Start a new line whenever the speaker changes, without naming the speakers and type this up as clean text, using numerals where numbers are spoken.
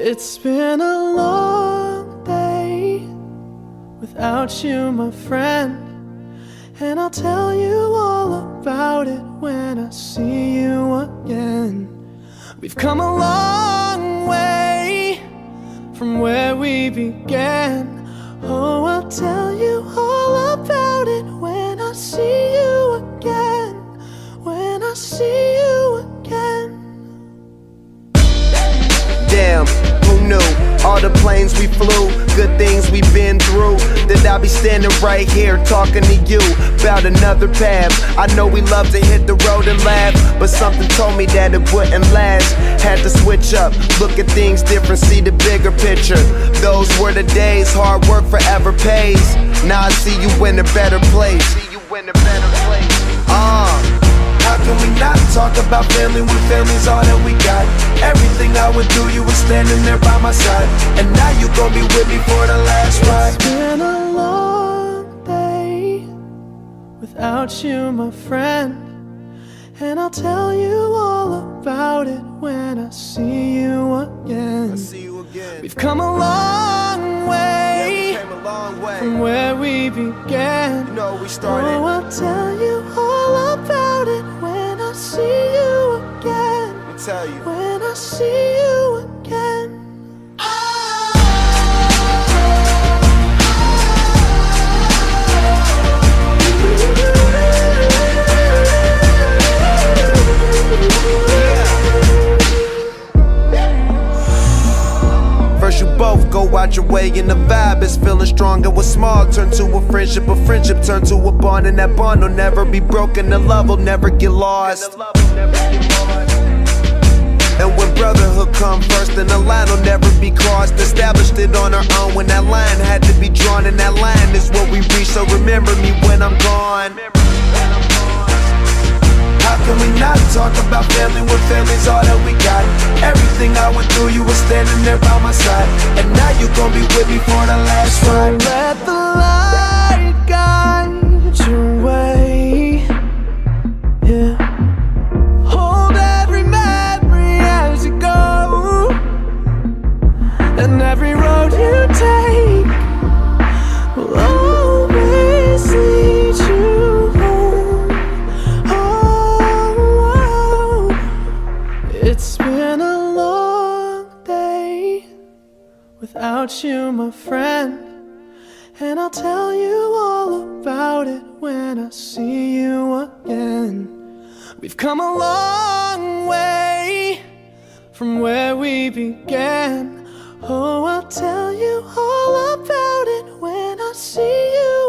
It's been a long day without you, my friend, and I'll tell you all about it when I see you again. We've come a long way from where we began. Oh, I'll tell you all about it when I see you again. When I see you again.
Damn, who knew? All the planes we flew, good things we've been through, that I'll be standing right here talking to you about another path. I know we love to hit the road and laugh, but something told me that it wouldn't last. Had to switch up, look at things different, see the bigger picture. Those were the days, hard work forever pays. Now I see you in a better place. How can we not talk about family when family's all that we got? Everything I went through, you were standing there by my side, and now you gon' be with me for the last ride.
It's been a long day without you, my friend, and I'll tell you all about it when I see you again. We've come a long way, from where we began.
You know we started.
Oh, I'll tell you all about it when I see you again.
Tell you.
When I see you again.
First you both go out your way and the vibe is feeling strong, and what's small turn to a friendship turn to a bond, and that bond will never be broken, the love will never get lost. And when brotherhood come first, then the line will never be crossed. Established it on our own when that line had to be drawn, and that line is what we reach, so remember me when I'm gone. How can we not talk about family when family's all that we got? Everything I went through, you were standing there by my side, and now you gon' be with me for the last ride.
Let the light guide your way, yeah. Hold every memory as you go, and every road you take will always lead you home. Oh, it's been a long day without you, my friend, and I'll tell you all about it when I see you again. We've come a long way from where we began. Oh, I'll tell you all about it when I see you